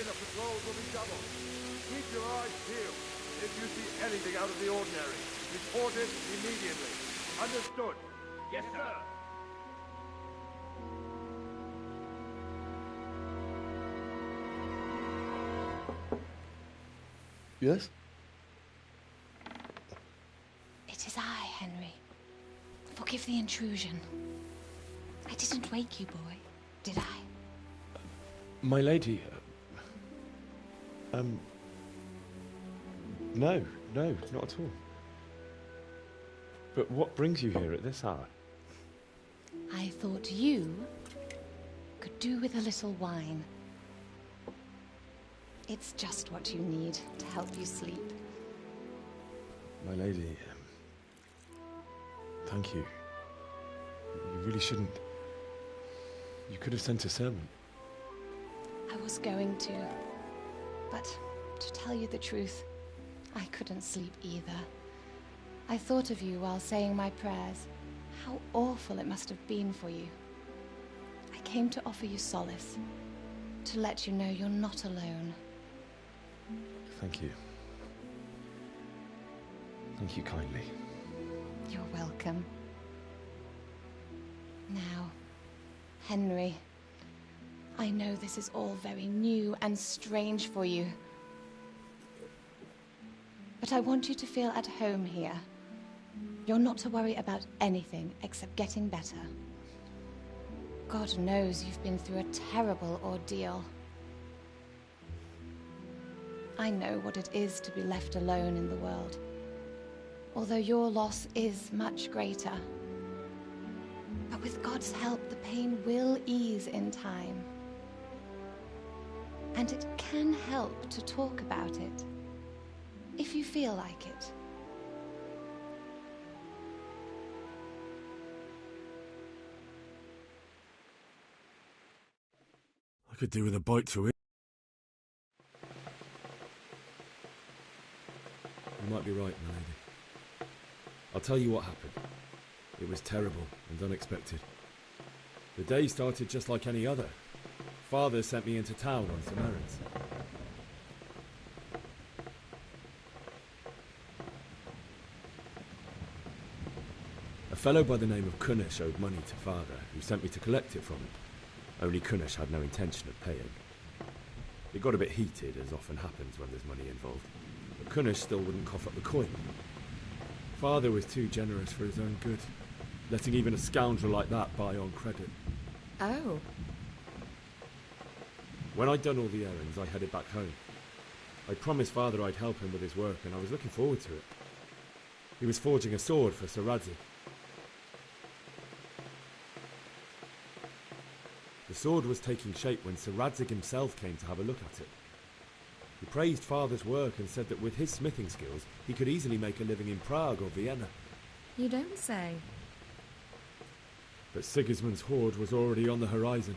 the patrols will be doubled. Keep your eyes peeled. If you see anything out of the ordinary, report it immediately. Understood? Yes, sir. Yes? It is I, Henry. Forgive the intrusion. I didn't wake you, boy, did I? My lady, no, not at all. But what brings you here at this hour? I thought you could do with a little wine. It's just what you need to help you sleep. My lady, thank you. You really shouldn't. You could have sent a servant. I was going to, but to tell you the truth, I couldn't sleep either. I thought of you while saying my prayers. How awful it must have been for you. I came to offer you solace, to let you know you're not alone. Thank you. Thank you kindly. You're welcome. Now, Henry, I know this is all very new and strange for you. But I want you to feel at home here. You're not to worry about anything except getting better. God knows you've been through a terrible ordeal. I know what it is to be left alone in the world, although your loss is much greater. But with God's help, the pain will ease in time. And it can help to talk about it, if you feel like it. I could do with a bite to eat. You might be right, my lady. I'll tell you what happened. It was terrible and unexpected. The day started just like any other. Father sent me into town on some errands. A fellow by the name of Kunish owed money to Father, who sent me to collect it from him. Only Kunish had no intention of paying. It got a bit heated, as often happens when there's money involved, but Kunish still wouldn't cough up the coin. Father was too generous for his own good, letting even a scoundrel like that buy on credit. Oh. When I'd done all the errands, I headed back home. I promised Father I'd help him with his work, and I was looking forward to it. He was forging a sword for Sir Radzig. The sword was taking shape when Sir Radzig himself came to have a look at it. He praised Father's work and said that with his smithing skills, he could easily make a living in Prague or Vienna. You don't say. But Sigismund's horde was already on the horizon,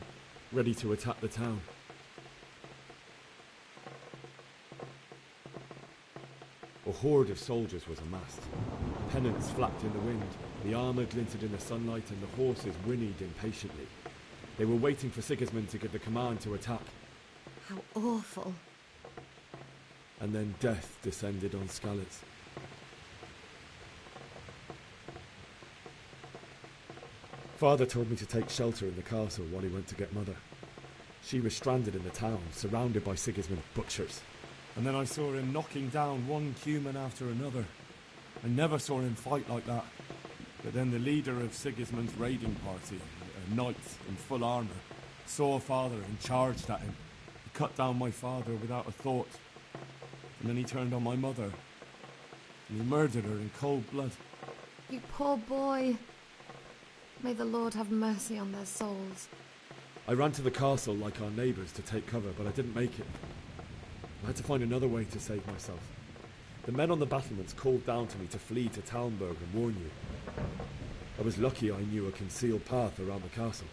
ready to attack the town. A horde of soldiers was amassed. Pennants flapped in the wind, the armour glinted in the sunlight, and the horses whinnied impatiently. They were waiting for Sigismund to give the command to attack. How awful. And then death descended on Skalice. Father told me to take shelter in the castle while he went to get Mother. She was stranded in the town, surrounded by Sigismund's butchers. And then I saw him knocking down one human after another. I never saw him fight like that. But then the leader of Sigismund's raiding party, a knight in full armour, saw Father and charged at him. He cut down my father without a thought. And then he turned on my mother. And he murdered her in cold blood. You poor boy. May the Lord have mercy on their souls. I ran to the castle like our neighbours to take cover, but I didn't make it. I had to find another way to save myself. The men on the battlements called down to me to flee to Talmberg and warn you. I was lucky I knew a concealed path around the castle.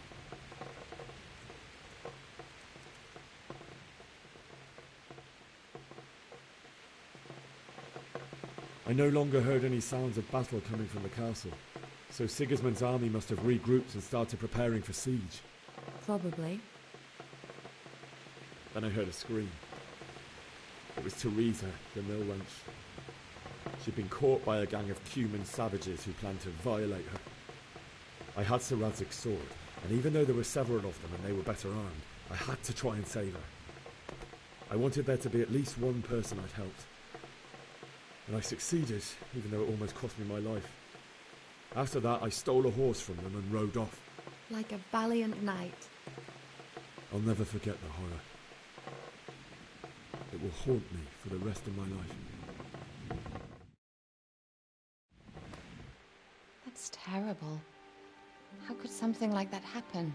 I no longer heard any sounds of battle coming from the castle, so Sigismund's army must have regrouped and started preparing for siege. Probably. Then I heard a scream. It was Teresa, the mill wench. She'd been caught by a gang of Cuman savages who planned to violate her. I had Sir Radzig's sword, and even though there were several of them and they were better armed, I had to try and save her. I wanted there to be at least one person I'd helped. And I succeeded, even though it almost cost me my life. After that, I stole a horse from them and rode off. Like a valiant knight. I'll never forget the horror. It will haunt me for the rest of my life. That's terrible. How could something like that happen?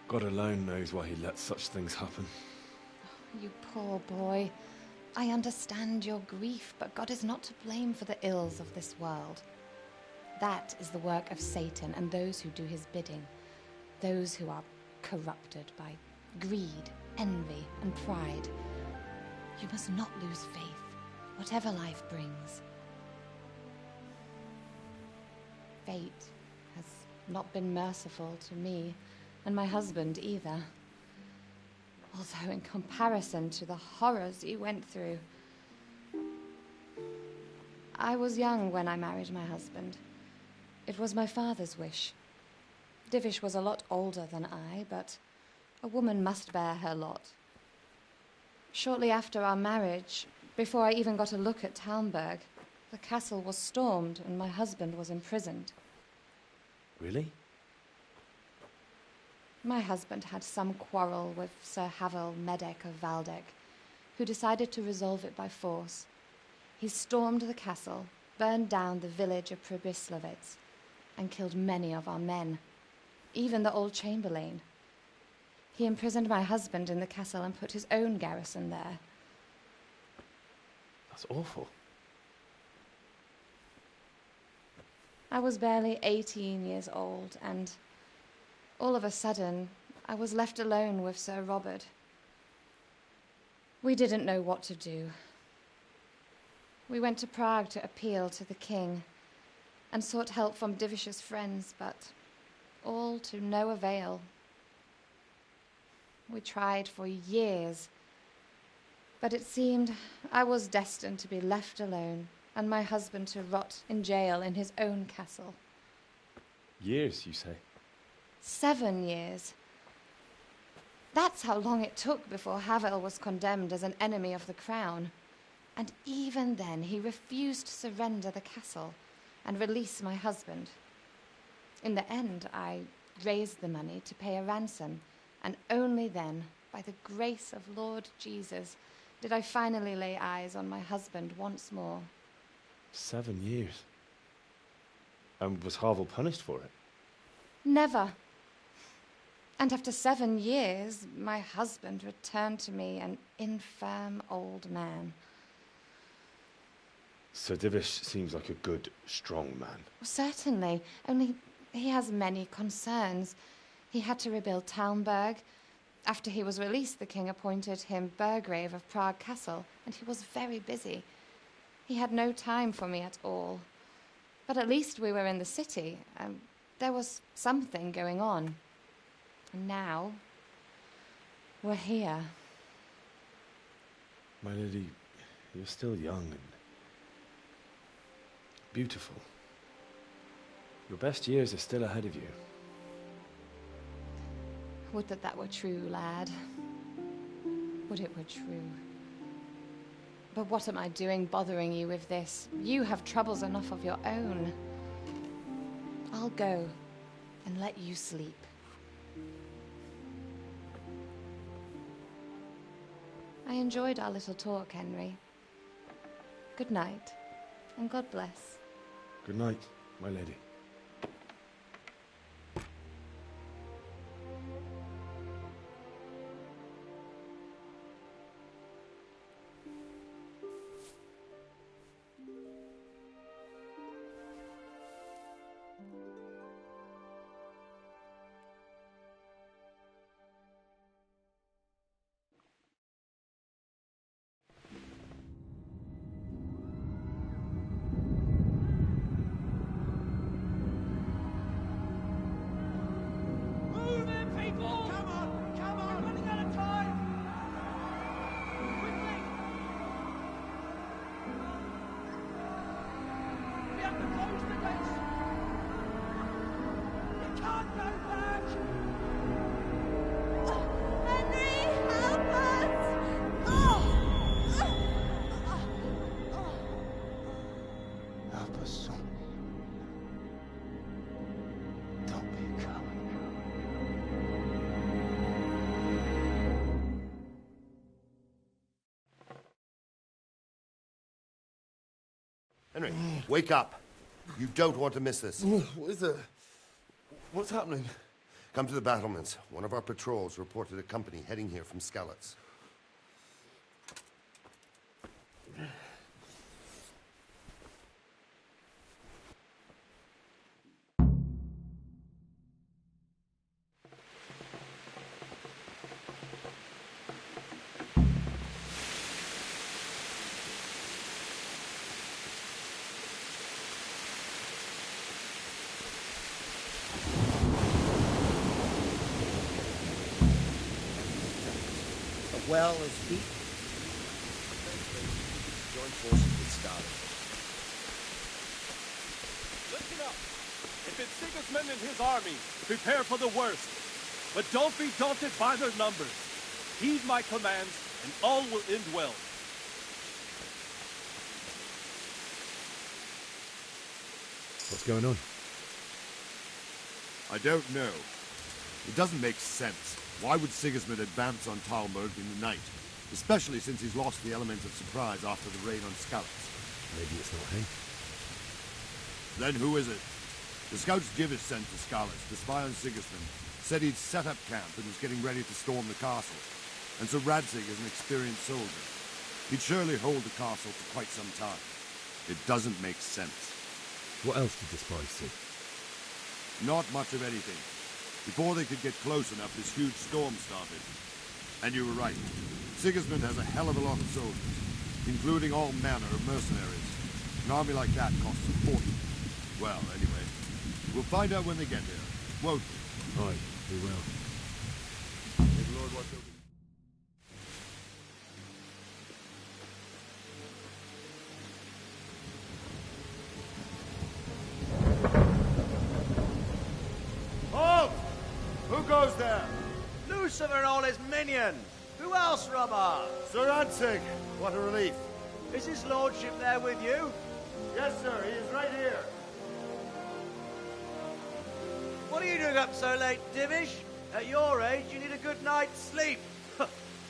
God alone knows why he lets such things happen. You poor boy. I understand your grief, but God is not to blame for the ills of this world. That is the work of Satan and those who do his bidding. Those who are corrupted by greed, envy, and pride. You must not lose faith, whatever life brings. Fate has not been merciful to me, and my husband either. Although in comparison to the horrors you went through. I was young when I married my husband. It was my father's wish. Divish was a lot older than I, but a woman must bear her lot. Shortly after our marriage, before I even got a look at Talmberg, the castle was stormed and my husband was imprisoned. Really? My husband had some quarrel with Sir Havel Medek of Valdek, who decided to resolve it by force. He stormed the castle, burned down the village of Pribyslavitz, and killed many of our men, even the old chamberlain. He imprisoned my husband in the castle and put his own garrison there. That's awful. I was barely 18 years old, and all of a sudden, I was left alone with Sir Robert. We didn't know what to do. We went to Prague to appeal to the king and sought help from Divish's friends, but all to no avail. We tried for years, but it seemed I was destined to be left alone and my husband to rot in jail in his own castle. Years, you say? 7 years. That's how long it took before Havel was condemned as an enemy of the crown. And even then he refused to surrender the castle and release my husband. In the end, I raised the money to pay a ransom, and only then, by the grace of Lord Jesus, did I finally lay eyes on my husband once more. 7 years? And was Havel punished for it? Never. And after 7 years, my husband returned to me an infirm old man. Sir Divish seems like a good, strong man. Certainly, only he has many concerns. He had to rebuild Talmberg. After he was released, the king appointed him Burgrave of Prague Castle, and he was very busy. He had no time for me at all. But at least we were in the city, and there was something going on. And now, we're here. My lady, you're still young and beautiful. Your best years are still ahead of you. Would that that were true, lad. Would it were true. But what am I doing bothering you with this? You have troubles enough of your own. I'll go and let you sleep. I enjoyed our little talk, Henry. Good night, and God bless. Good night, my lady. my son. Don't be a coward. Henry, wake up. You don't want to miss this. What is it? What's happening? Come to the battlements. One of our patrols reported a company heading here from Skalice. Well is beaten. Join forces with Stalin. Listen up. If it's Sigismund and his army, prepare for the worst. But don't be daunted by their numbers. Heed my commands, and all will end well. What's going on? I don't know. It doesn't make sense. Why would Sigismund advance on Talmberg in the night? Especially since he's lost the element of surprise after the raid on Skalice. Maybe it's not him. Then who is it? The scouts Divish sent to Skalice to spy on Sigismund said he'd set up camp and was getting ready to storm the castle. And so Radzig is an experienced soldier. He'd surely hold the castle for quite some time. It doesn't make sense. What else did the spies see? Not much of anything. Before they could get close enough, this huge storm started. And you were right. Sigismund has a hell of a lot of soldiers, including all manner of mercenaries. An army like that costs a fortune. Well, anyway, we'll find out when they get here, won't we? Aye, we will. May the Lord watch over you. Halt! Who goes there? Lucifer and all his minions! Who else, Robber? Sir Radzig. What a relief. Is his lordship there with you? Yes, sir. He is right here. What are you doing up so late, Divish? At your age, you need a good night's sleep.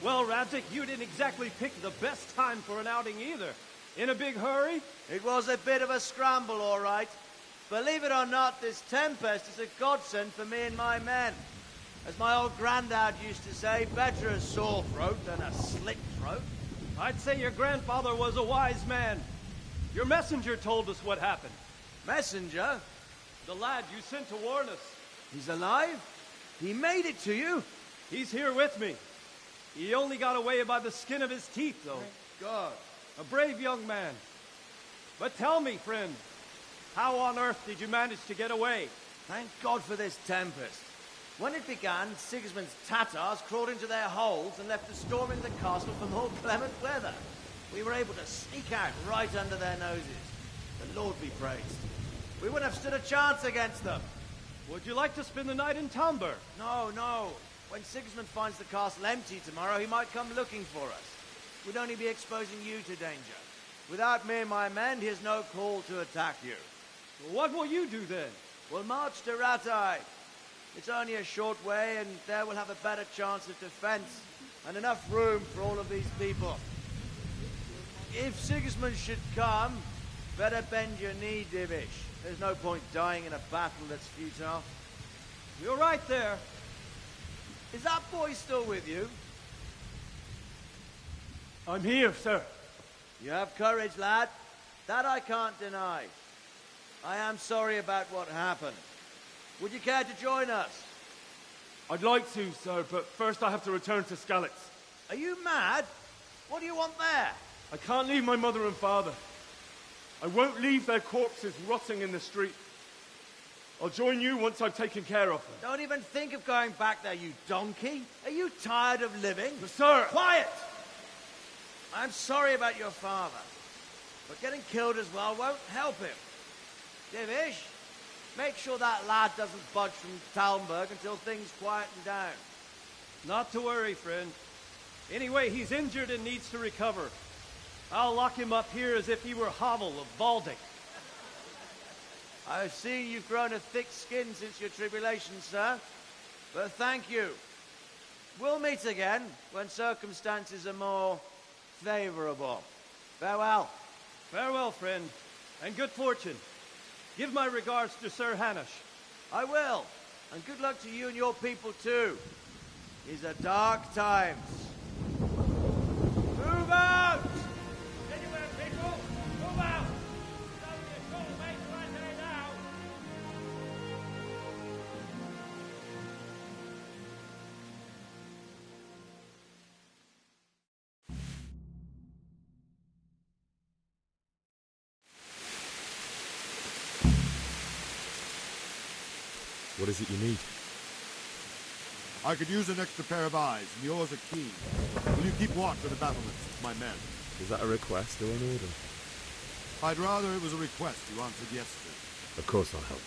Well, Radzig, you didn't exactly pick the best time for an outing either. In a big hurry? It was a bit of a scramble, all right. Believe it or not, this tempest is a godsend for me and my men. As my old granddad used to say, better a sore throat than a slit throat. I'd say your grandfather was a wise man. Your messenger told us what happened. Messenger? The lad you sent to warn us. He's alive? He made it to you? He's here with me. He only got away by the skin of his teeth, though. Thank God. A brave young man. But tell me, friend, how on earth did you manage to get away? Thank God for this tempest. When it began, Sigismund's Tatars crawled into their holes and left us storming the castle for more clement weather. We were able to sneak out right under their noses. The Lord be praised. We wouldn't have stood a chance against them. Would you like to spend the night in Talmberg? No, no. When Sigismund finds the castle empty tomorrow, he might come looking for us. We'd only be exposing you to danger. Without me and my men, he has no call to attack you. What will you do then? We'll march to Ratai. It's only a short way, and there we'll have a better chance of defense, and enough room for all of these people. If Sigismund should come, better bend your knee, Divish. There's no point dying in a battle that's futile. You're right there. Is that boy still with you? I'm here, sir. You have courage, lad. That I can't deny. I am sorry about what happened. Would you care to join us? I'd like to, sir, but first I have to return to Skalice. Are you mad? What do you want there? I can't leave my mother and father. I won't leave their corpses rotting in the street. I'll join you once I've taken care of them. Don't even think of going back there, you donkey. Are you tired of living? But, sir! Quiet! I'm sorry about your father, but getting killed as well won't help him. Divish, make sure that lad doesn't budge from Talmberg until things quieten down. Not to worry, friend. Anyway, he's injured and needs to recover. I'll lock him up here as if he were Havel of Valdic. I've seen you've grown a thick skin since your tribulation, sir. But thank you. We'll meet again when circumstances are more favorable. Farewell. Farewell, friend, and good fortune. Give my regards to Sir Hanush. I will. And good luck to you and your people, too. These are dark times. Move out! Anywhere, people! Move out! It's only a short way to Rattay now! What is it you need? I could use an extra pair of eyes, and yours are keen. Will you keep watch for the battlements, my men? Is that a request or an order? I'd rather it was a request you answered yes to. Of course I'll help.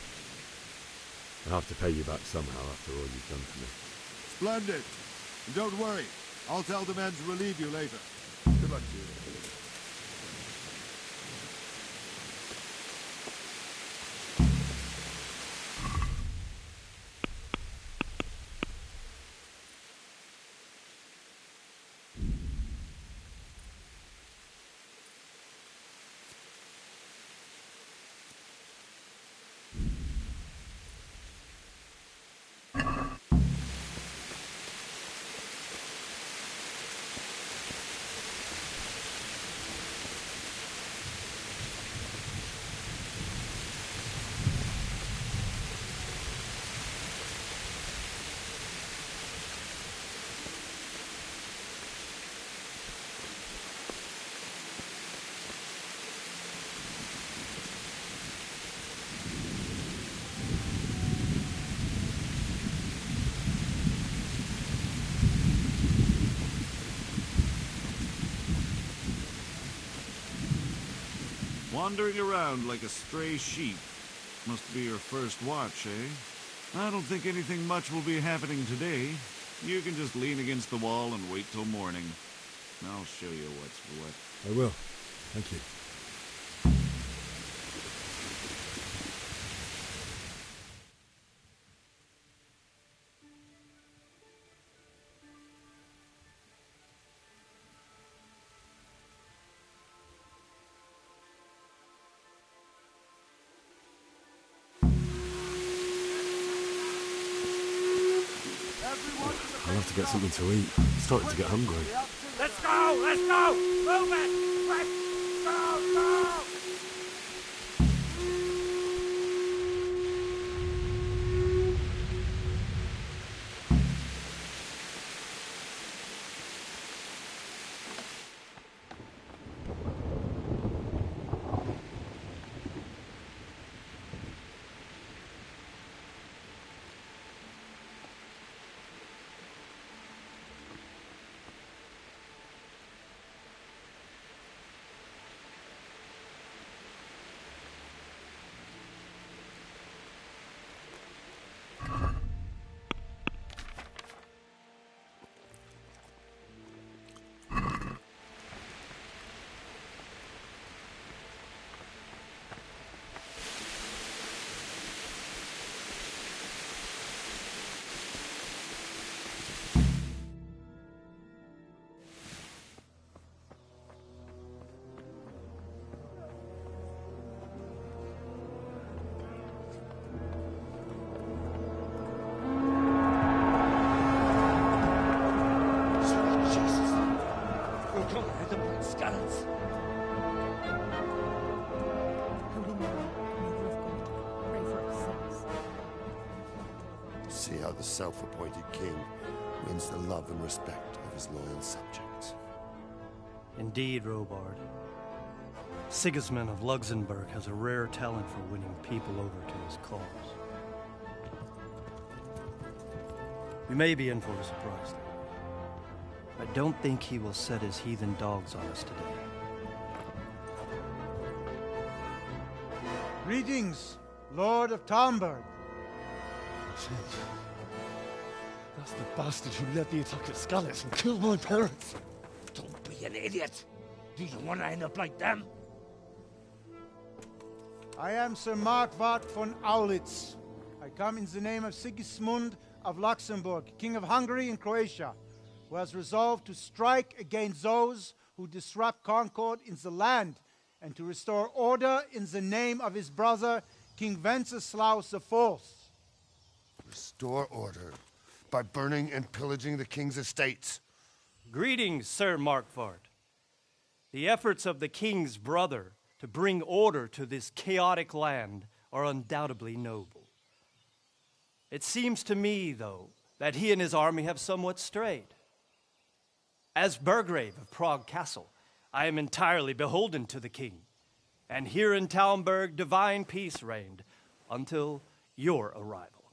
I'll have to pay you back somehow after all you've done for me. Splendid. And don't worry, I'll tell the men to relieve you later. Good luck to you. Wandering around like a stray sheep. Must be your first watch, eh? I don't think anything much will be happening today. You can just lean against the wall and wait till morning. I'll show you what's what. I will. Thank you. I'll have to get something to eat. I'm starting to get hungry. Let's go! Let's go! Move it! Quick! Go! Go! See how the self-appointed king wins the love and respect of his loyal subjects. Indeed, Robard. Sigismund of Luxembourg has a rare talent for winning people over to his cause. We may be in for a surprise, though. I don't think he will set his heathen dogs on us today. Greetings, Lord of Talmberg. That's the bastard who led the attack at Skalice and killed my parents. Don't be an idiot. Do you want to end up like them? I am Sir Markvart von Aulitz. I come in the name of Sigismund of Luxembourg, King of Hungary and Croatia, who has resolved to strike against those who disrupt concord in the land and to restore order in the name of his brother, King Wenceslaus IV. Restore order by burning and pillaging the king's estates. Greetings, Sir Markvart. The efforts of the king's brother to bring order to this chaotic land are undoubtedly noble. It seems to me, though, that he and his army have somewhat strayed. As Burgrave of Prague Castle, I am entirely beholden to the king, and here in Talmberg divine peace reigned until your arrival.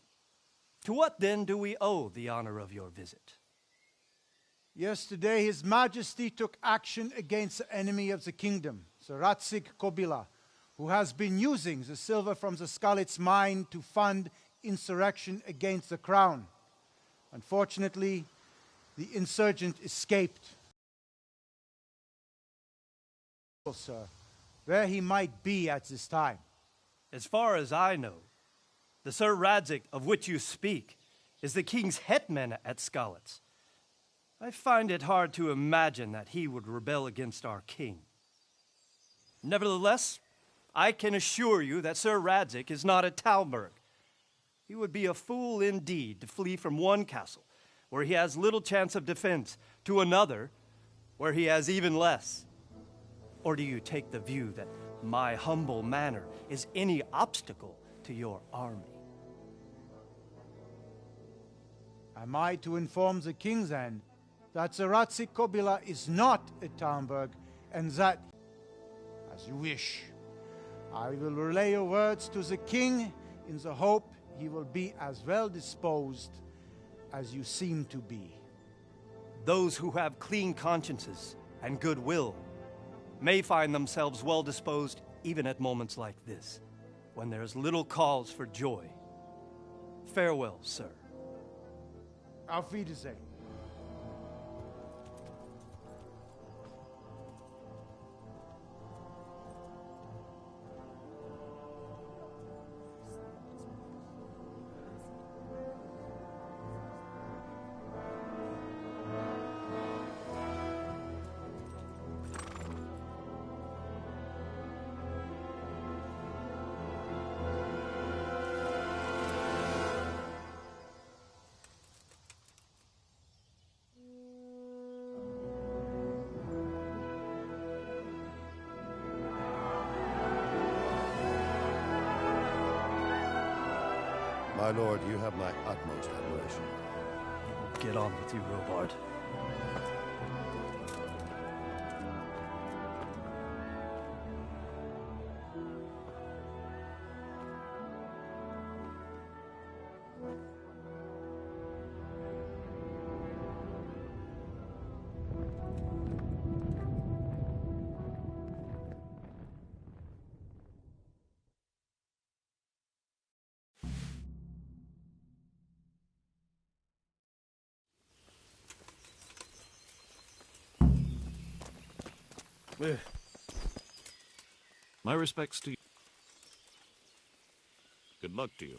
To what then do we owe the honor of your visit? Yesterday, His Majesty took action against the enemy of the kingdom, Sir Radzig Kobyla, who has been using the silver from the skalice mine to fund insurrection against the crown. Unfortunately, the insurgent escaped. Sir, where he might be at this time. As far as I know, the Sir Radzig of which you speak is the king's hetman at Skalitz. I find it hard to imagine that he would rebel against our king. Nevertheless, I can assure you that Sir Radzig is not at Talmberg. He would be a fool indeed to flee from one castle, where he has little chance of defense, to another, where he has even less. Or do you take the view that my humble manner is any obstacle to your army? Am I to inform the king, then, that Sir Radzig Kobyla is not at Talmberg, and that, as you wish, I will relay your words to the king in the hope he will be as well disposed as you seem to be. Those who have clean consciences and goodwill may find themselves well disposed even at moments like this, when there is little cause for joy. Farewell, sir. Auf Wiedersehen. My lord, you have my utmost admiration. Get on with you, Robard. My respects to you. Good luck to you.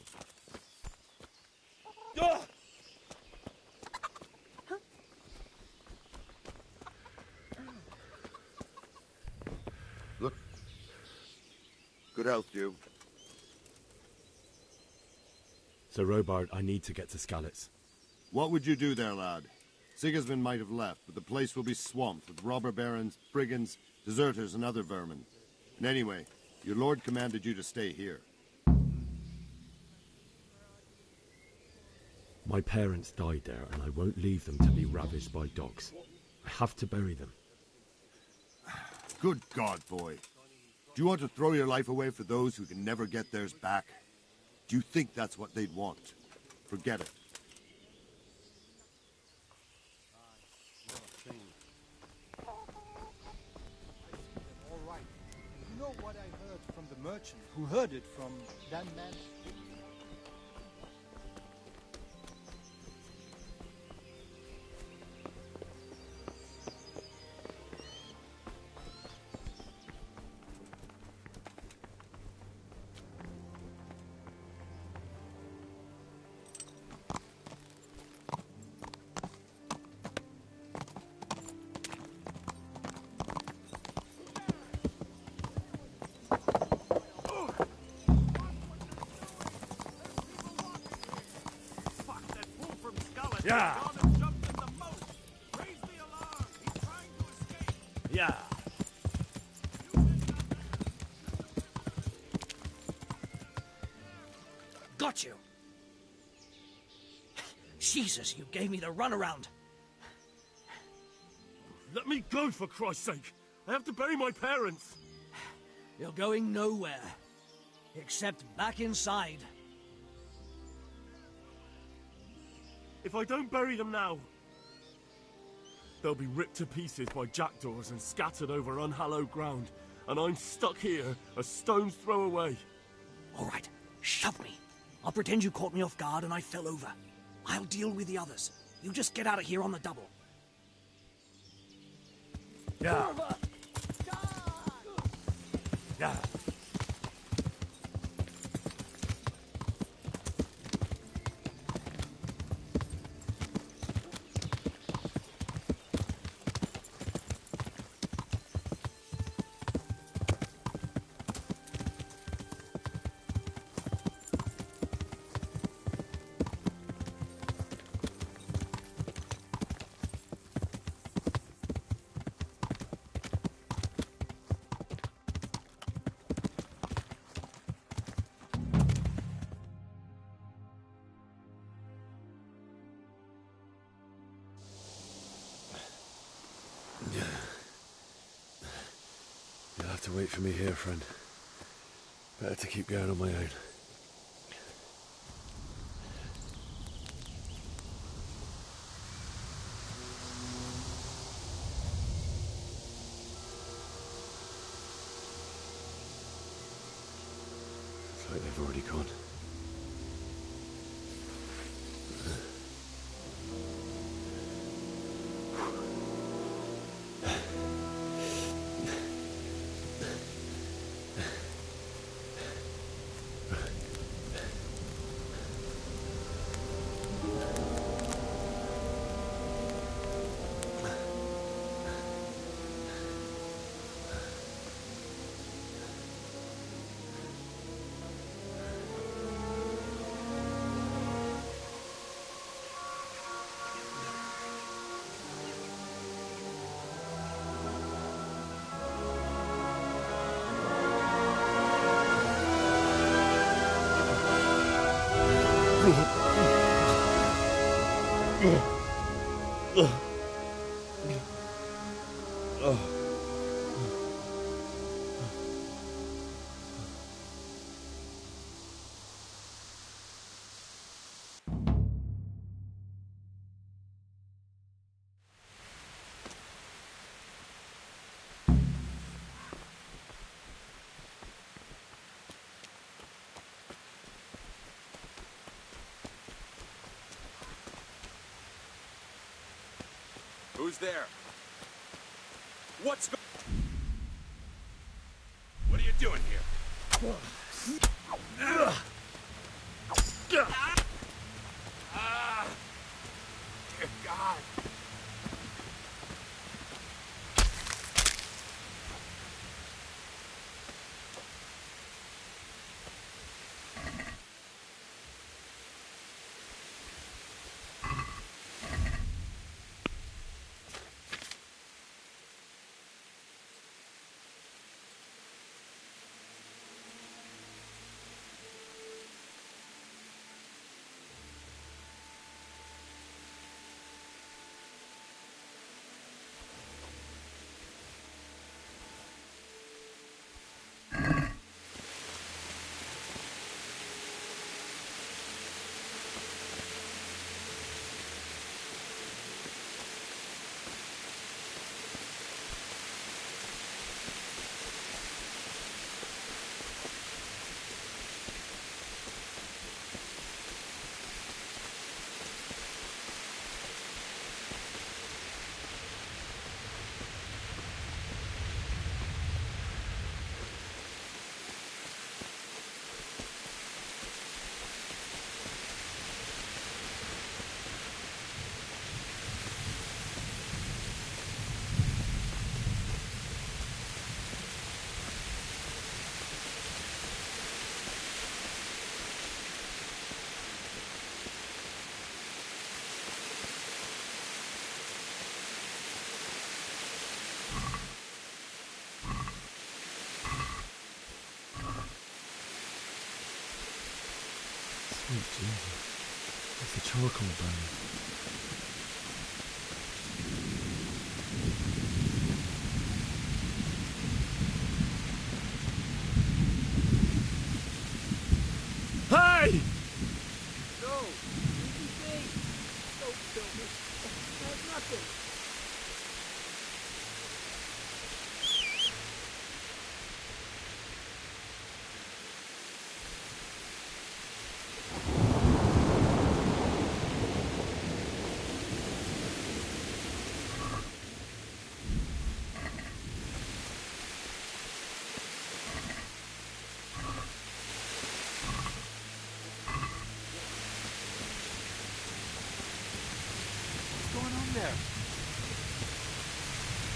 Look. Good health to you. Sir Robard, I need to get to Skalitz. What would you do there, lad? Sigismund might have left, but the place will be swamped with robber barons, brigands, deserters, and other vermin. And anyway, your lord commanded you to stay here. My parents died there, and I won't leave them to be ravaged by dogs. I have to bury them. Good God, boy. Do you want to throw your life away for those who can never get theirs back? Do you think that's what they'd want? Forget it. All right. You know what I heard from the merchant who heard it from that man? Yeah. Yeah. Got you. Jesus, you gave me the runaround. Let me go, for Christ's sake. I have to bury my parents. You're going nowhere. Except back inside. If I don't bury them now, they'll be ripped to pieces by jackdaws and scattered over unhallowed ground, and I'm stuck here, a stone's throw away. All right, shove me. I'll pretend you caught me off guard and I fell over. I'll deal with the others. You just get out of here on the double. Yeah. Yeah. You'll have to wait for me here, friend. Better to keep going on my own. Looks like they've already gone. Who's there? What are you doing here? Dear God. Sweet Jesus. That's the charcoal burning. Hey! No! Easy thing! Don't kill me. There's nothing.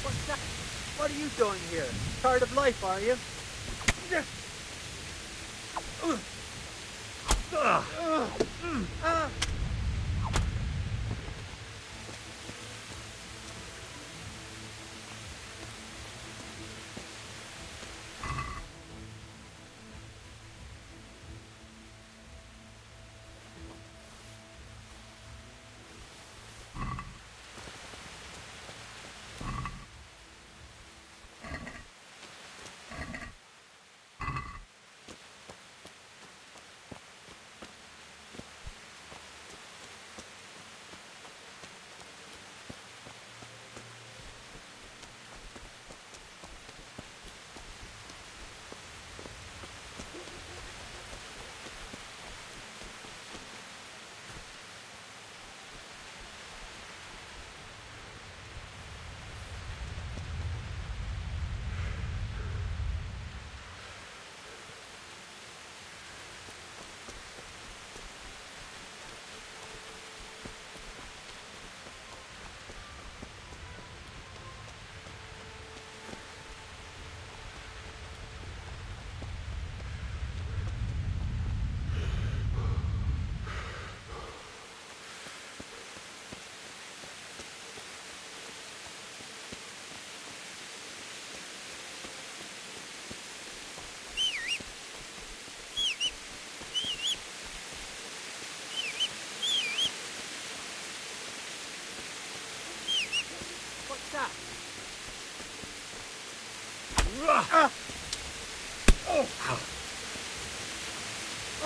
What's that? What are you doing here? Tired of life, are you?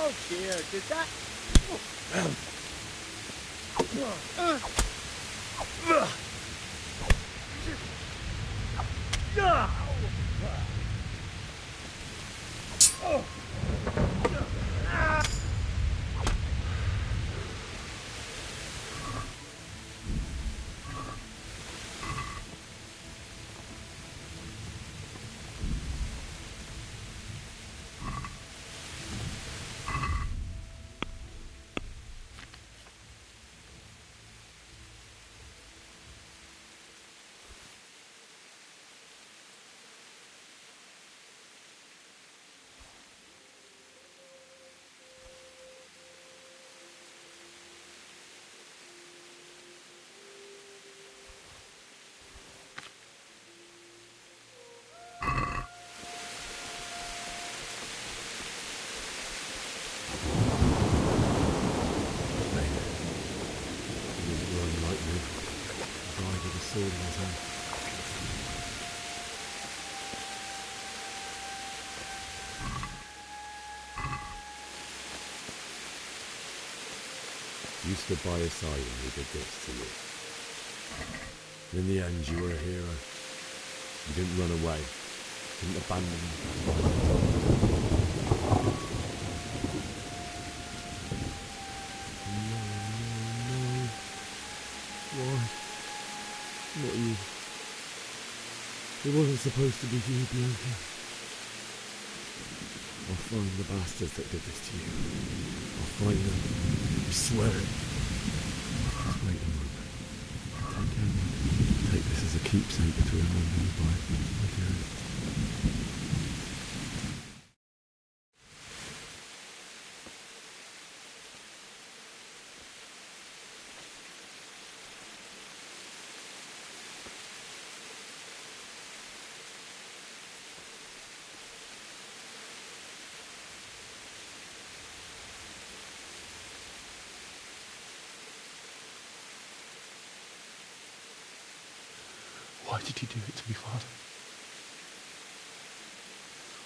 Oh dear, did that... Sword in his hand. You stood by his side when he did this to you. And in the end, you were a hero. You didn't run away. Didn't abandon him. No. Why? Not you. It wasn't supposed to be you, Bianca. I'll find the bastards that did this to you. I'll find them. I swear it. Just wait a moment. Take care of me. Take this as a keepsake to remember you by, my dearest. did you do it to me, Father?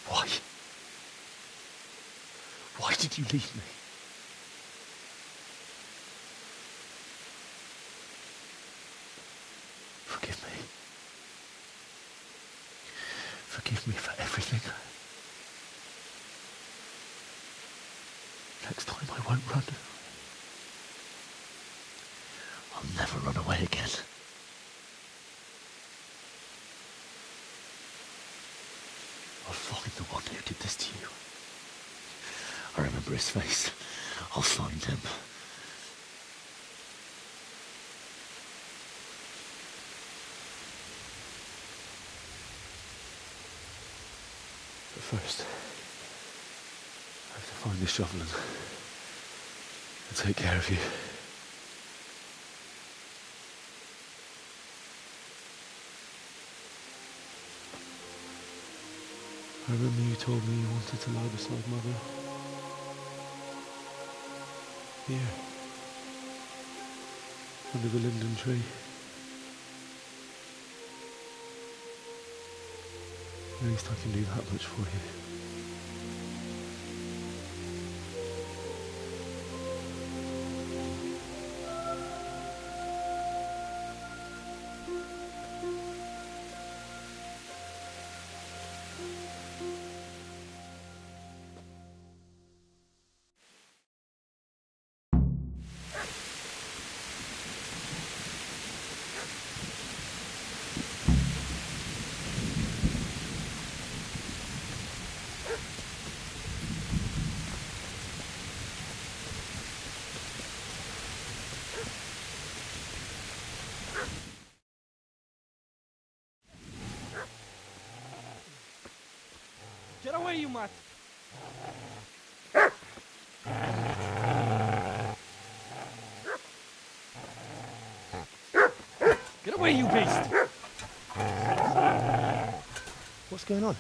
Why? Why did you leave me? Forgive me. Forgive me for everything. Next time I won't run. I'll never run away again. I'll find the one who did this to you. I remember his face. I'll find him. But first, I have to find the shovel and take care of you. I remember you told me you wanted to lie beside Mother. Here. Under the linden tree. At least I can do that much for you. Get away, you mutt! Get away, you beast! What's going on?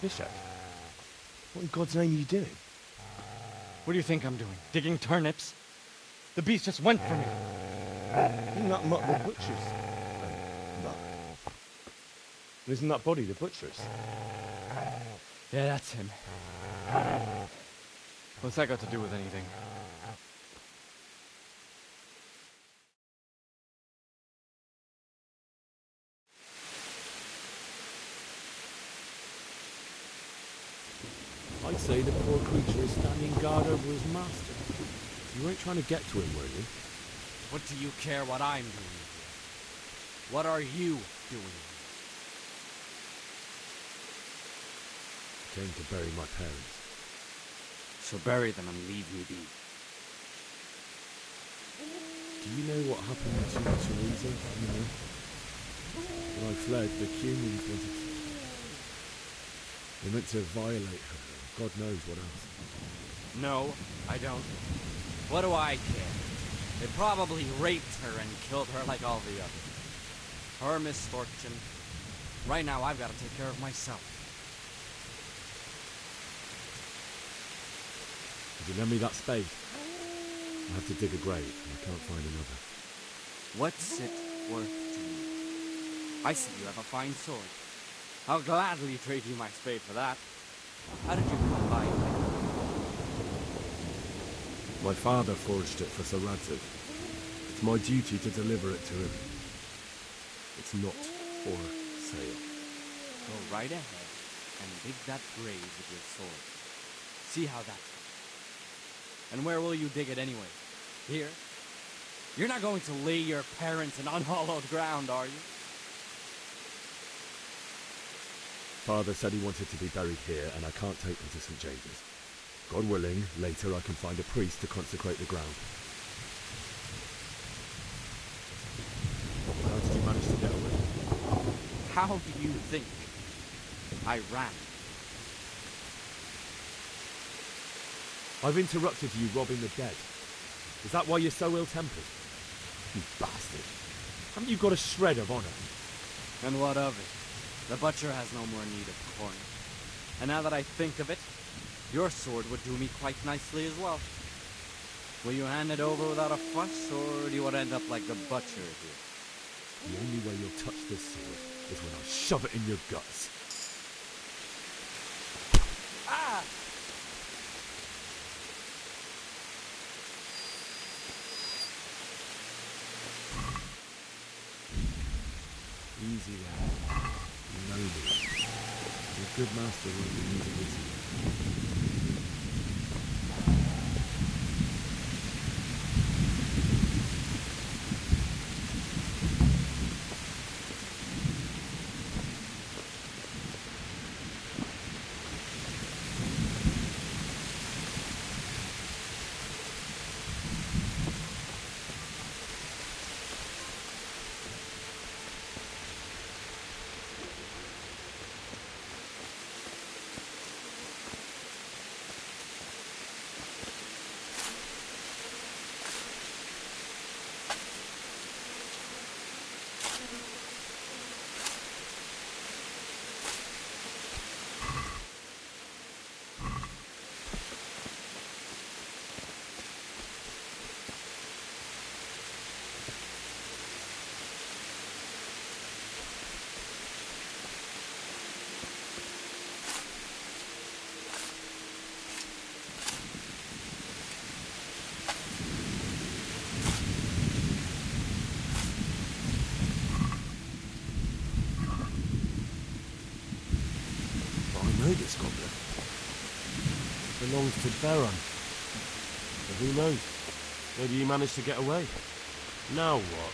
Bishop? What in God's name are you doing? What do you think I'm doing? Digging turnips? The beast just went for me. Isn't that mutt the butcher's? Isn't that body the butcher's? Yeah, that's him. What's that got to do with anything? I'd say the poor creature is standing guard over his master. You weren't trying to get to him, were you? What do you care what I'm doing here? What are you doing? I came to bury my parents. So bury them and leave me be. Do you know what happened to Teresa? You know? When I fled, the humans wanted to... They meant to violate her. God knows what else. No, I don't. What do I care? They probably raped her and killed her like all the others. Her misfortune. Right now, I've got to take care of myself. Would you lend me that spade? I have to dig a grave, and I can't find another. What's it worth to you? I see you have a fine sword. I'll gladly trade you my spade for that. How did you come by it? My father forged it for Sir Radzig. It's my duty to deliver it to him. It's not for sale. Go right ahead and dig that grave with your sword. See how that goes. And where will you dig it anyway? Here? You're not going to lay your parents in unhallowed ground, are you? Father said he wanted to be buried here, and I can't take them to St. James's. God willing, later I can find a priest to consecrate the ground. How did you manage to get away? How do you think? I ran. I've interrupted you robbing the dead. Is that why you're so ill-tempered? You bastard. Haven't you got a shred of honor? And what of it? The butcher has no more need of corn. And now that I think of it, your sword would do me quite nicely as well. Will you hand it over without a fuss, or do you want to end up like the butcher here? The only way you'll touch this sword is when I shove it in your guts. Ah! Easy there. You know me. Your good master won't be easy with you. I know this goblin. It belongs to Baron. But who knows? Maybe he managed to get away. Now what?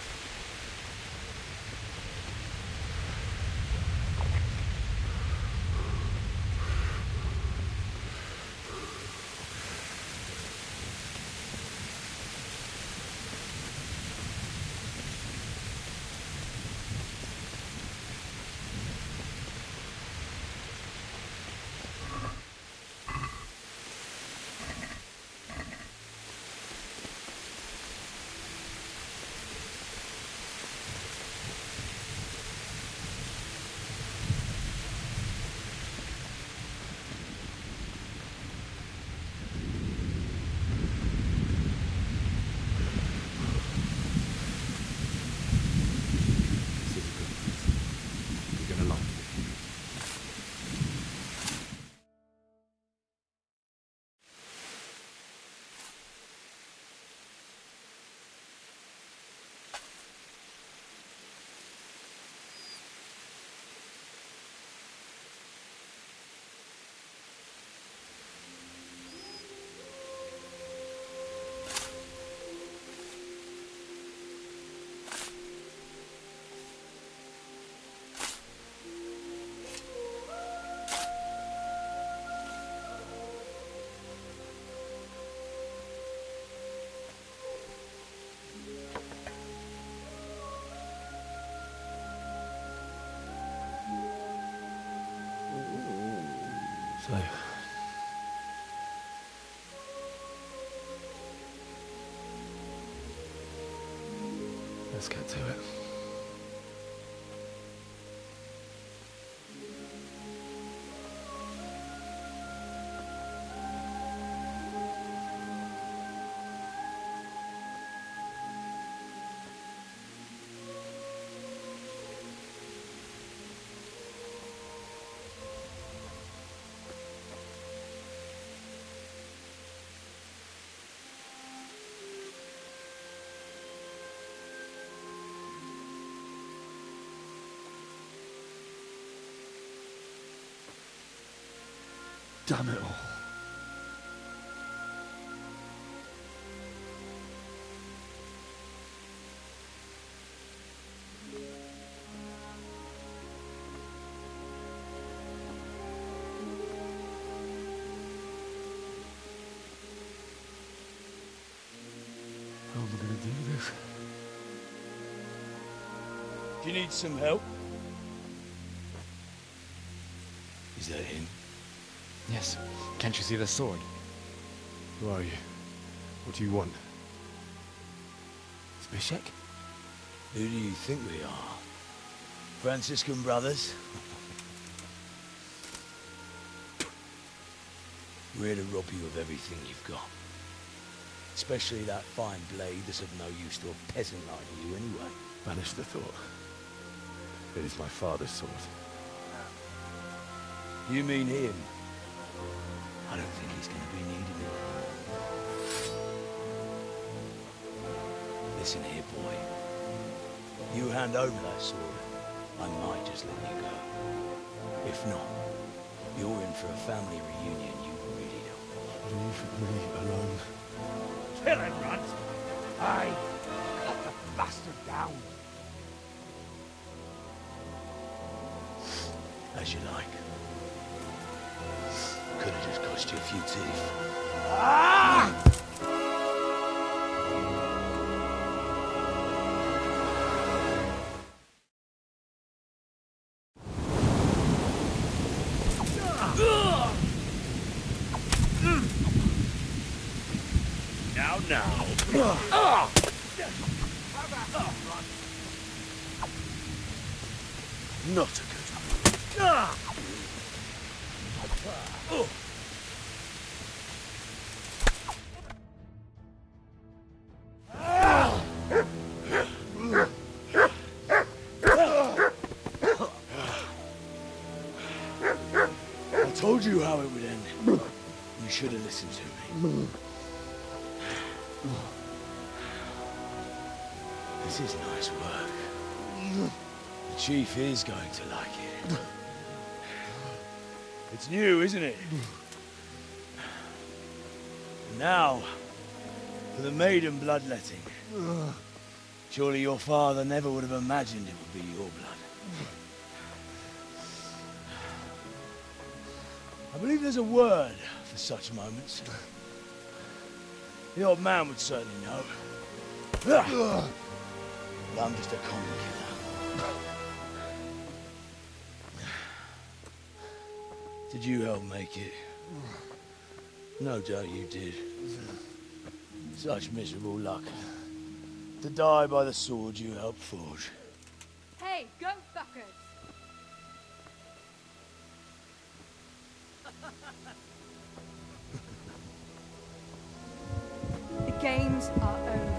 So, let's get to it. Damn it all. How am I going to do this? Do you need some help? Is that him? Yes. Can't you see the sword? Who are you? What do you want? Zbyszek? Who do you think we are? Franciscan brothers? We're here to rob you of everything you've got. Especially that fine blade that's of no use to a peasant like you anyway. Banish the thought. It is my father's sword. You mean him? I don't think he's going to be needing it. Listen here, boy. You hand over that sword, I might just let you go. If not, you're in for a family reunion you really don't want. Leave me alone. Kill him, Runt! Aye, cut the bastard down. As you like. Could have just cost you a few teeth. Ah! Now. Not a good one. I told you how it would end. You should have listened to me. This is nice work. The chief is going to like it. It's new, isn't it? Now, for the maiden bloodletting. Surely your father never would have imagined it would be your blood. I believe there's a word for such moments. The old man would certainly know. But I'm just a common killer. Did you help make it? No doubt you did. Such miserable luck. To die by the sword you helped forge. Hey, go fuckers! The games are over.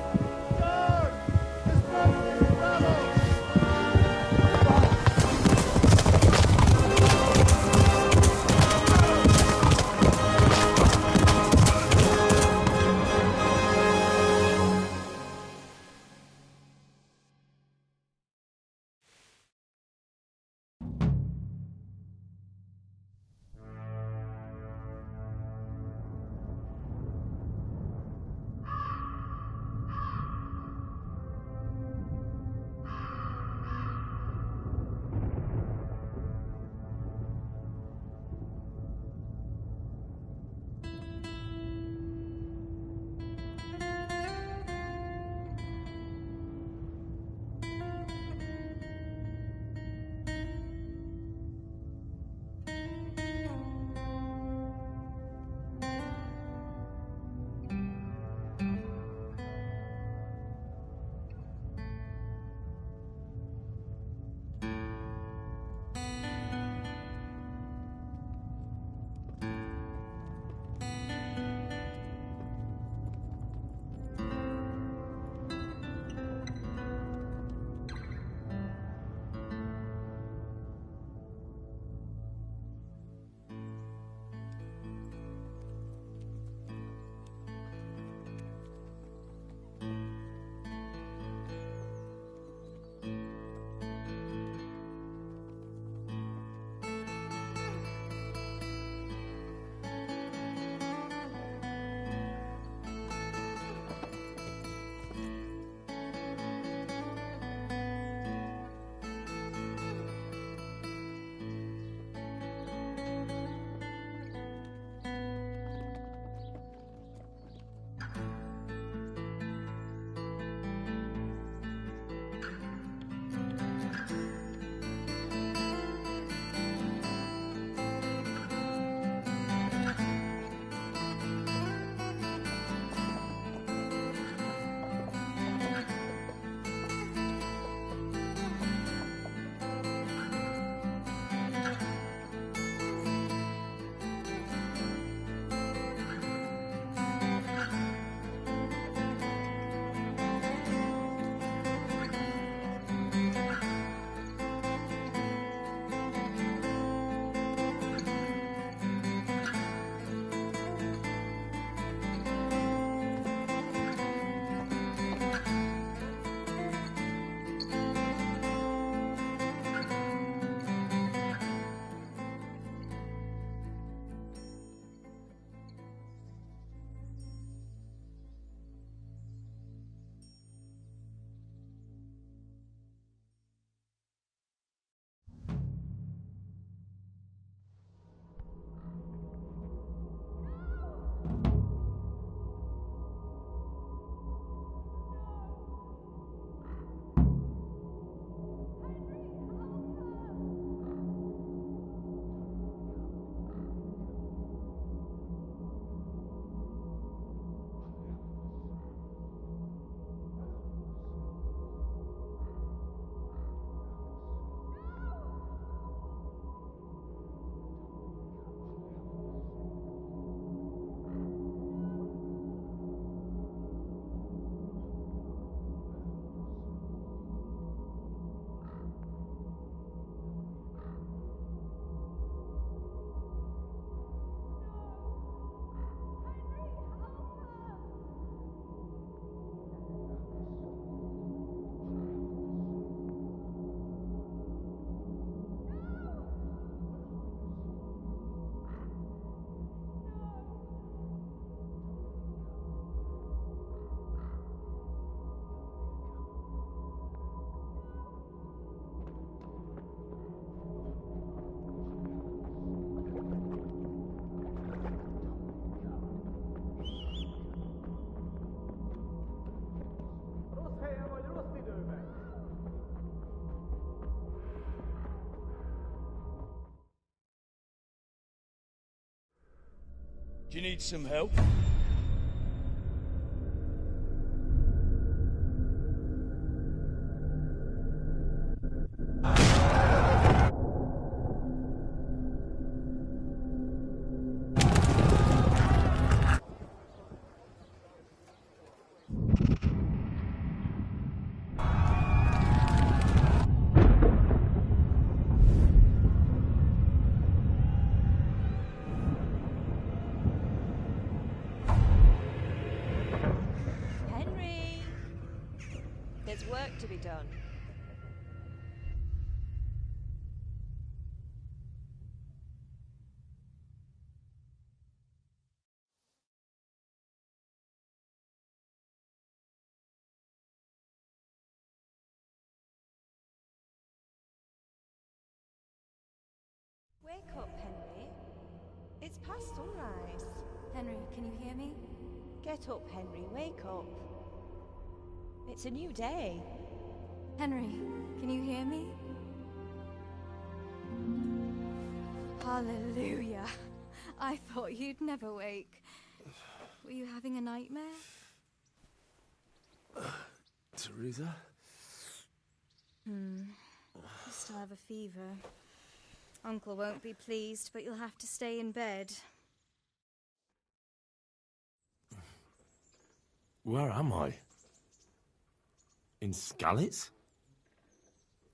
Do you need some help? Henry! There's work to be done. Wake up, Henry. It's past sunrise. Henry, can you hear me? Get up, Henry. Wake up. It's a new day. Henry, can you hear me? Hallelujah. I thought you'd never wake. Were you having a nightmare? Teresa? You still have a fever. Uncle won't be pleased, but you'll have to stay in bed. Where am I? In Skalice?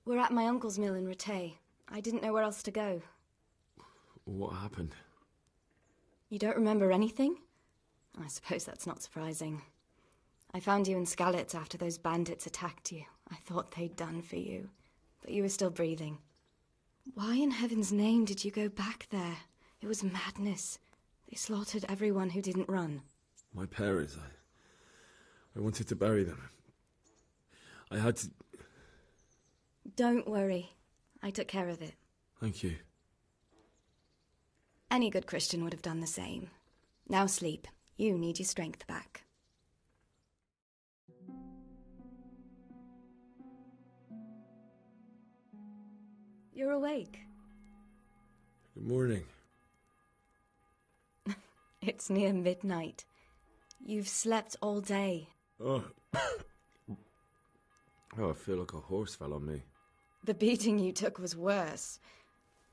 We're at my uncle's mill in Rattay. I didn't know where else to go. What happened? You don't remember anything? I suppose that's not surprising. I found you in Skalitz after those bandits attacked you. I thought they'd done for you, but you were still breathing. Why in heaven's name did you go back there? It was madness. They slaughtered everyone who didn't run. My parents, I wanted to bury them. I had to... Don't worry. I took care of it. Thank you. Any good Christian would have done the same. Now sleep. You need your strength back. You're awake. Good morning. It's near midnight. You've slept all day. Oh. I feel like a horse fell on me. The beating you took was worse.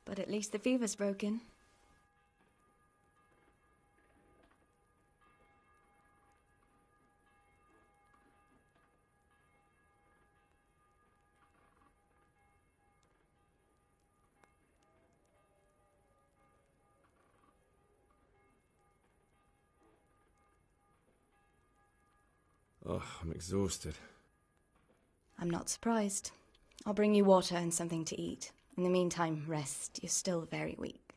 But at least the fever's broken. Oh, I'm exhausted. I'm not surprised. I'll bring you water and something to eat. In the meantime, rest. You're still very weak.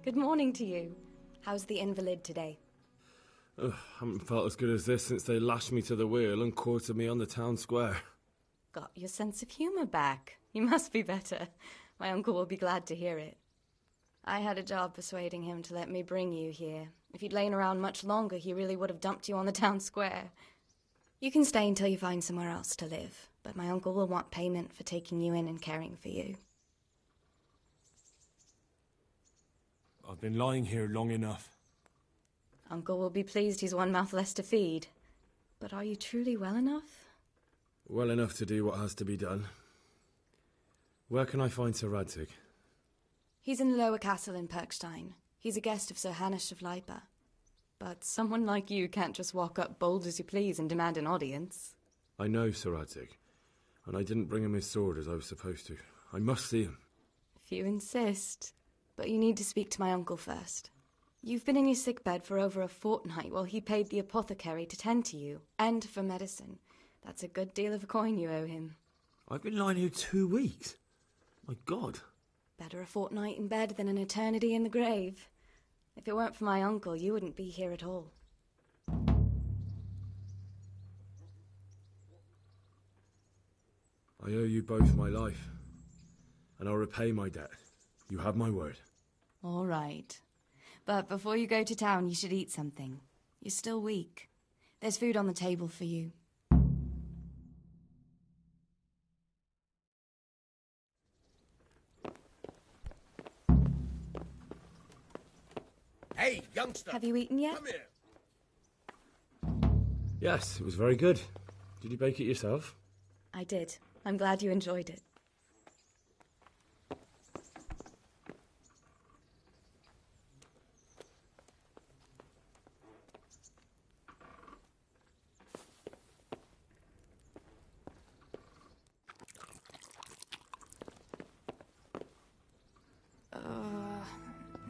Good morning to you. How's the invalid today? Ugh, haven't felt as good as this since they lashed me to the wheel and quartered me on the town square. Got your sense of humour back. You must be better. My uncle will be glad to hear it. I had a job persuading him to let me bring you here. If you'd lain around much longer, he really would have dumped you on the town square. You can stay until you find somewhere else to live, but my uncle will want payment for taking you in and caring for you. I've been lying here long enough. Uncle will be pleased he's one mouth less to feed. But are you truly well enough? Well enough to do what has to be done. Where can I find Sir Radzig? He's in the lower castle in Perkstein. He's a guest of Sir Hanush of Leipa. But someone like you can't just walk up bold as you please and demand an audience. I know Sir Radzig, and I didn't bring him his sword as I was supposed to. I must see him. If you insist. But you need to speak to my uncle first. You've been in your sickbed for over a fortnight while he paid the apothecary to tend to you, and for medicine. That's a good deal of coin you owe him. I've been lying here 2 weeks. My God. Better a fortnight in bed than an eternity in the grave. If it weren't for my uncle, you wouldn't be here at all. I owe you both my life, and I'll repay my debt. You have my word. All right. But before you go to town, you should eat something. You're still weak. There's food on the table for you. Hey, youngster! Have you eaten yet? Come here! Yes, it was very good. Did you bake it yourself? I did. I'm glad you enjoyed it.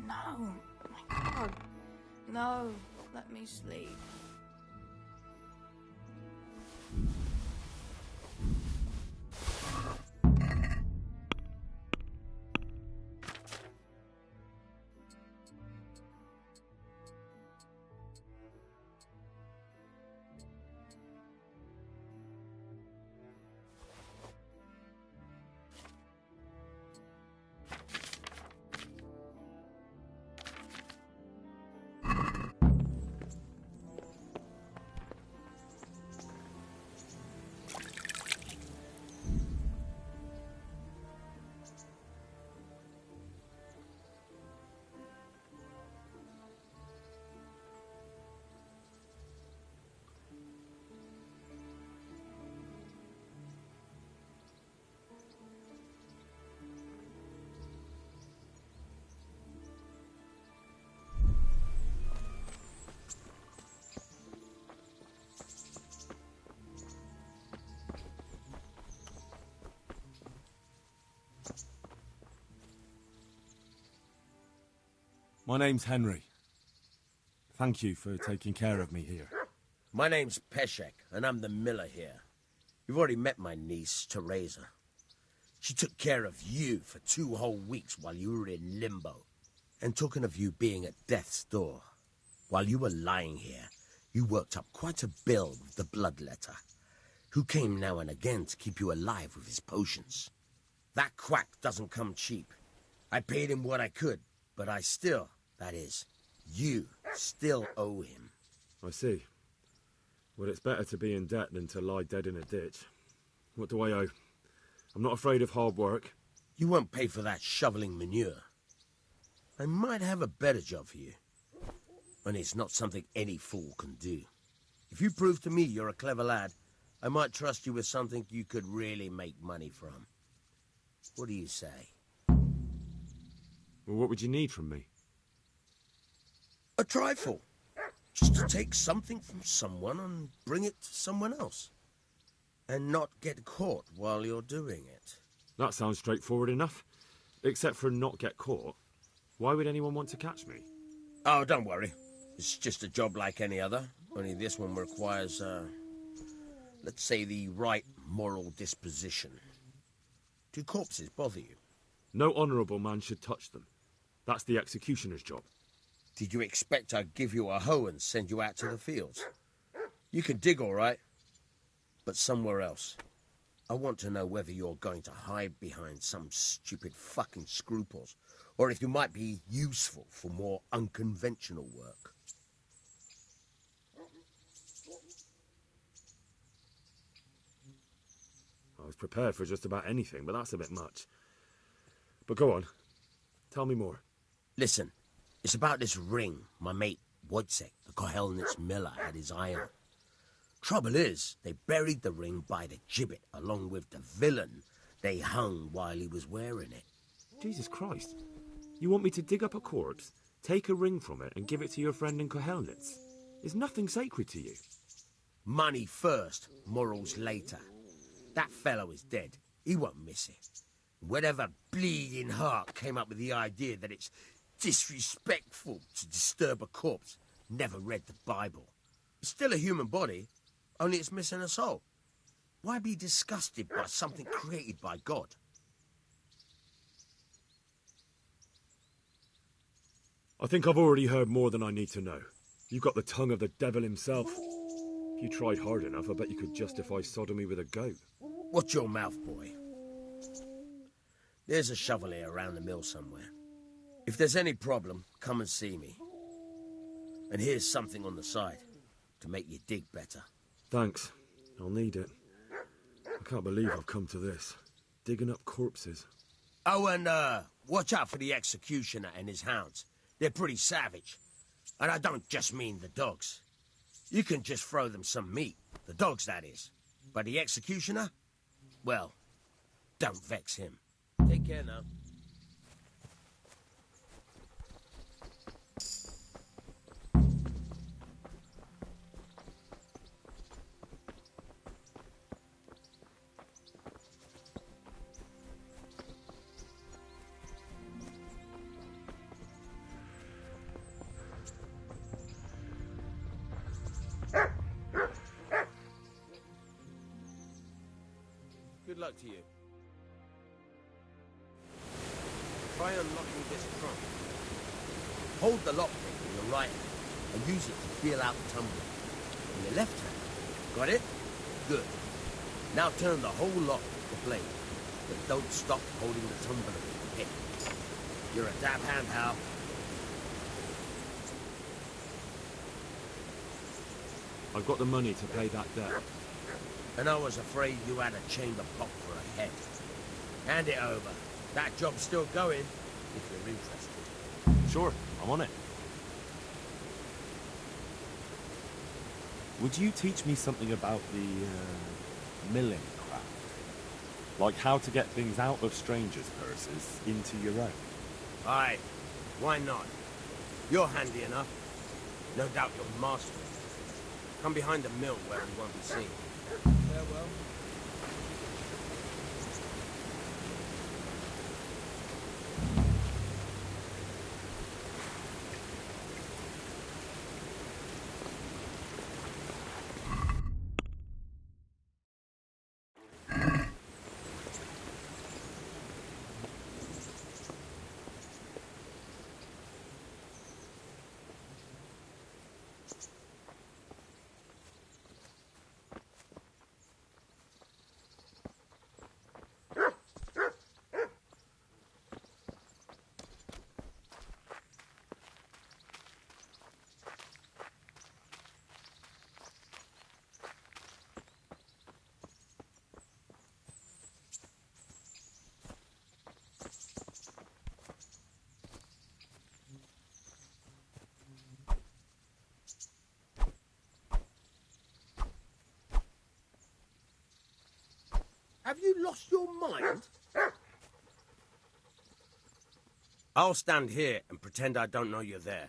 No. My God. No. Let me sleep. My name's Henry. Thank you for taking care of me here. My name's Peshek, and I'm the miller here. You've already met my niece, Teresa. She took care of you for 2 whole weeks while you were in limbo. And talking of you being at death's door, while you were lying here, you worked up quite a bill with the bloodletter, who came now and again to keep you alive with his potions. That quack doesn't come cheap. I paid him what I could, but I still, that is, you still owe him. I see. Well, it's better to be in debt than to lie dead in a ditch. What do I owe? I'm not afraid of hard work. You won't pay for that shoveling manure. I might have a better job for you. And it's not something any fool can do. If you prove to me you're a clever lad, I might trust you with something you could really make money from. What do you say? Well, what would you need from me? A trifle. Just to take something from someone and bring it to someone else. And not get caught while you're doing it. That sounds straightforward enough. Except for not get caught. Why would anyone want to catch me? Oh, don't worry. It's just a job like any other. Only this one requires, let's say, the right moral disposition. Do corpses bother you? No honourable man should touch them. That's the executioner's job. Did you expect I'd give you a hoe and send you out to the fields? You can dig all right, but somewhere else. I want to know whether you're going to hide behind some stupid fucking scruples, or if you might be useful for more unconventional work. I was prepared for just about anything, but that's a bit much. But go on. Tell me more. Listen, it's about this ring my mate Wojciech, the Kohelnitz miller, had his eye on. Trouble is, they buried the ring by the gibbet along with the villain they hung while he was wearing it. Jesus Christ. You want me to dig up a corpse, take a ring from it, and give it to your friend in Kohelnitz? Is nothing sacred to you? Money first, morals later. That fellow is dead. He won't miss it. Whatever bleeding heart came up with the idea that it's disrespectful to disturb a corpse never read the Bible. It's still a human body, only it's missing a soul. Why be disgusted by something created by God? I think I've already heard more than I need to know. You've got the tongue of the devil himself. If you tried hard enough, I bet you could justify sodomy with a goat. Watch your mouth, boy. There's a shovel here around the mill somewhere. If there's any problem, come and see me. And here's something on the side to make you dig better. Thanks. I'll need it. I can't believe I've come to this. Digging up corpses. Oh, and watch out for the executioner and his hounds. They're pretty savage. And I don't just mean the dogs. You can just throw them some meat. The dogs, that is. But the executioner? Well, don't vex him. Take care now. Good luck to you. Try unlocking this trunk. Hold the lockpick in your right hand and use it to feel out the tumbler. In your left hand. Got it? Good. Now turn the whole lock with the blade, but don't stop holding the tumbler with the pick. You're a dab hand, Hal. I've got the money to pay that debt. And I was afraid you had a chamber pot for a head. Hand it over. That job's still going, if you're interested. Sure, I'm on it. Would you teach me something about the milling craft? Like how to get things out of strangers' purses into your own? Aye, why not? You're handy enough. No doubt you'll master it. Come behind the mill where we won't be seen. Farewell. Have you lost your mind? I'll stand here and pretend I don't know you're there.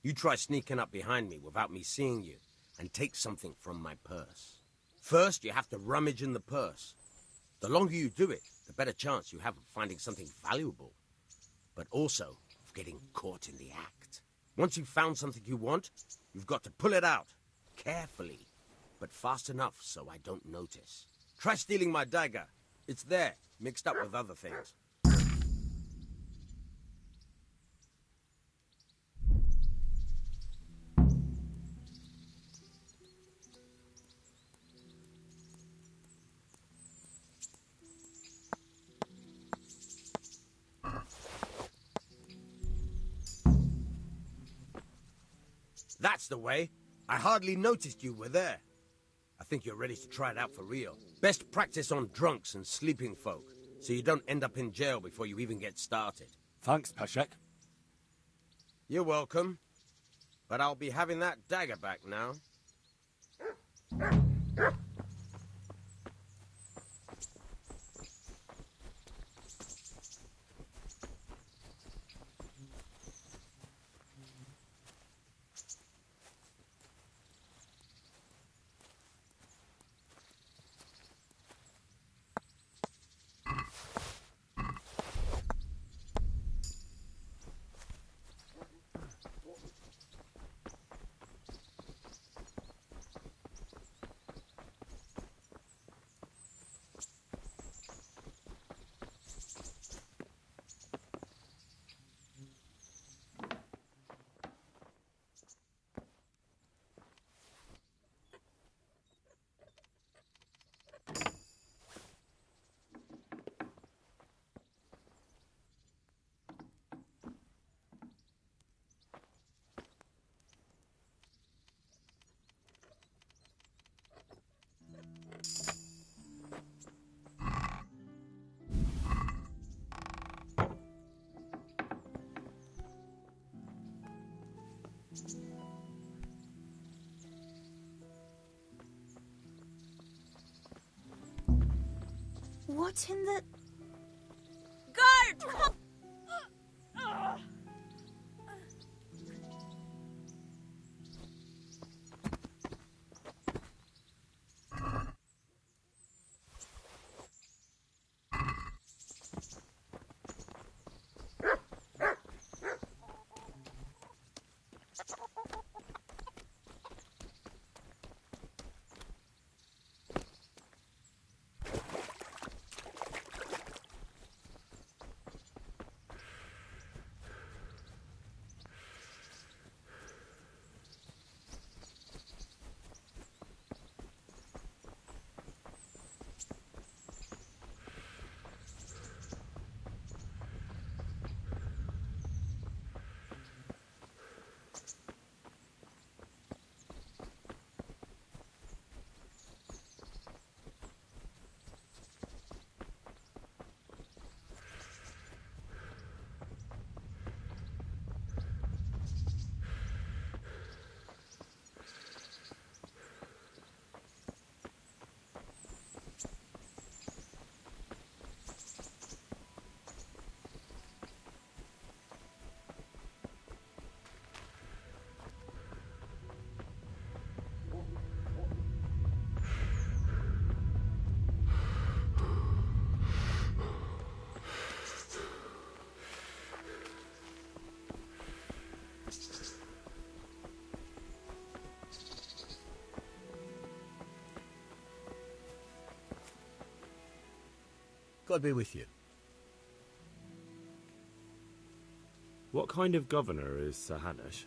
You try sneaking up behind me without me seeing you and take something from my purse. First, you have to rummage in the purse. The longer you do it, the better chance you have of finding something valuable, but also of getting caught in the act. Once you've found something you want, you've got to pull it out, carefully, but fast enough so I don't notice. Try stealing my dagger. It's there, mixed up with other things. That's the way. I hardly noticed you were there. I think you're ready to try it out for real. Best practice on drunks and sleeping folk, so you don't end up in jail before you even get started. Thanks, Peshek. You're welcome. But I'll be having that dagger back now. What in the... Guard! God be with you. What kind of governor is Sir Hanush?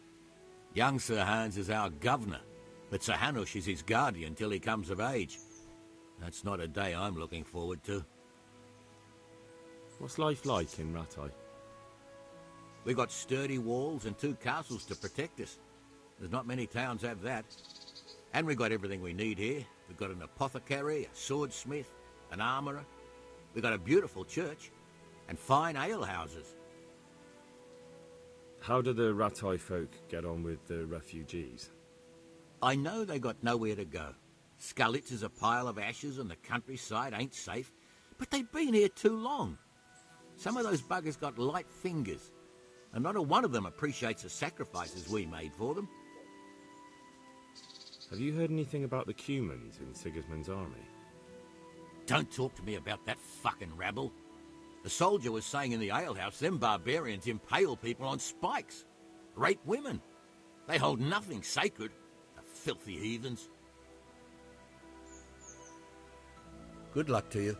Young Sir Hans is our governor, but Sir Hanush is his guardian till he comes of age. That's not a day I'm looking forward to. What's life like in Rattay? We got sturdy walls and 2 castles to protect us. There's not many towns have that. And we got everything we need here. We've got an apothecary, a swordsmith, an armourer. We've got a beautiful church and fine alehouses. How do the Rattay folk get on with the refugees? I know they got nowhere to go. Skalice is a pile of ashes and the countryside ain't safe, but they've been here too long. Some of those buggers got light fingers, and not a one of them appreciates the sacrifices we made for them. Have you heard anything about the Cumans in Sigismund's army? Don't talk to me about that fucking rabble. The soldier was saying in the alehouse them barbarians impale people on spikes, rape women. They hold nothing sacred, the filthy heathens. Good luck to you.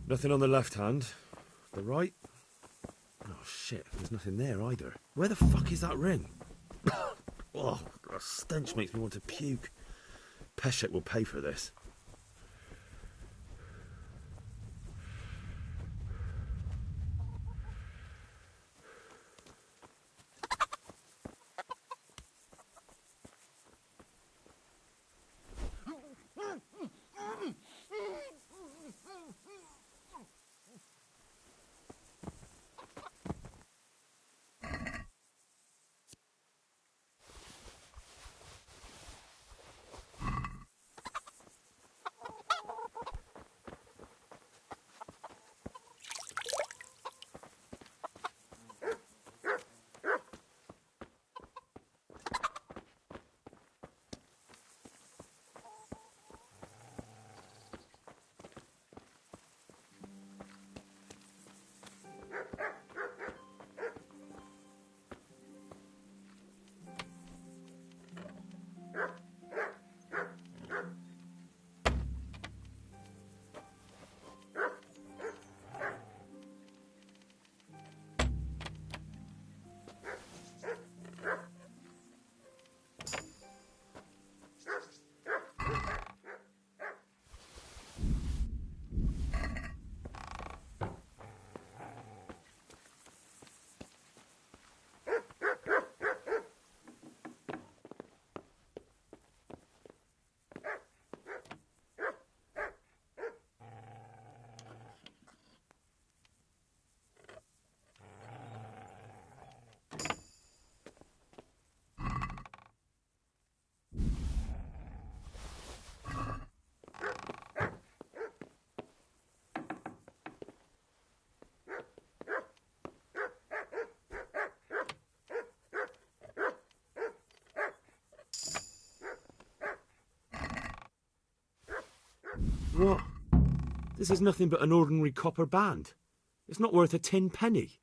Nothing on the left hand. The right? Oh, shit. There's nothing there either. Where the fuck is that ring? Oh, the stench makes me want to puke. Peshek will pay for this. What? This is nothing but an ordinary copper band. It's not worth a 10 penny.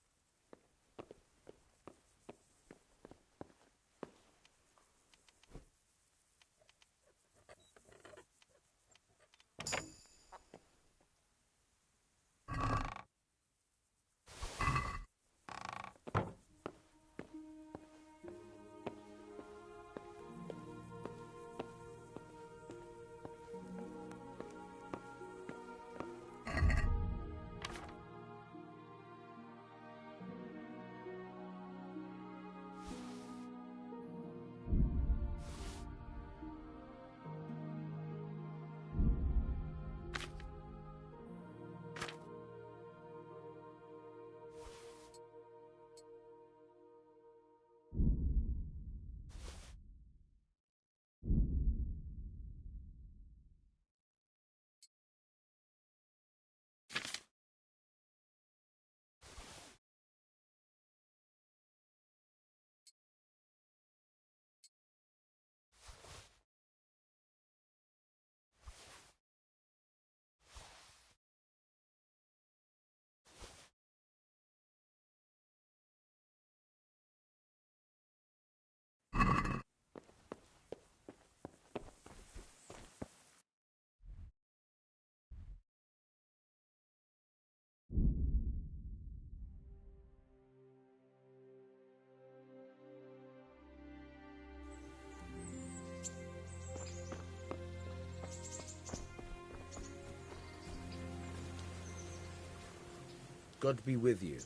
God be with you.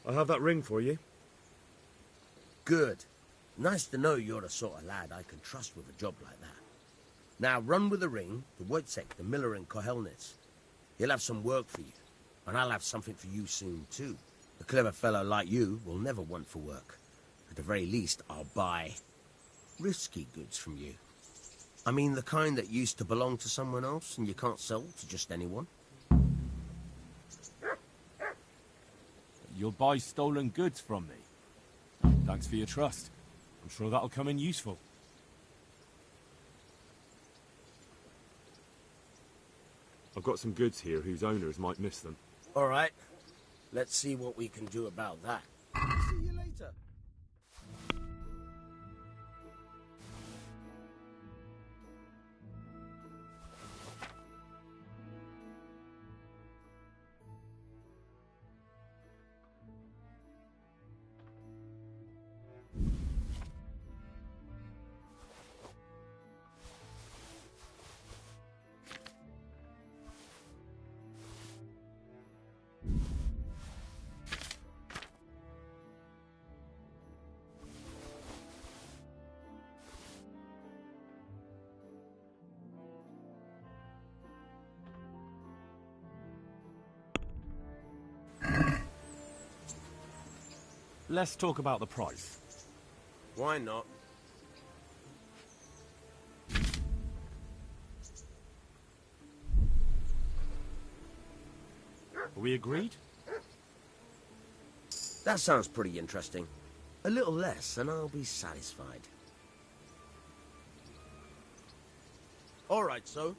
I have that ring for you. Good. Nice to know you're the sort of lad I can trust with a job like that. Now run with the ring to Wojtek, the miller in Kohelnitz. He'll have some work for you, and I'll have something for you soon too. A clever fellow like you will never want for work. At the very least, I'll buy risky goods from you. I mean the kind that used to belong to someone else and you can't sell to just anyone. You'll buy stolen goods from me. Thanks for your trust. I'm sure that'll come in useful. I've got some goods here whose owners might miss them. All right. Let's see what we can do about that. See you later. let's talk about the price. Why not? Are we agreed? That sounds pretty interesting. A little less, and I'll be satisfied. All right, so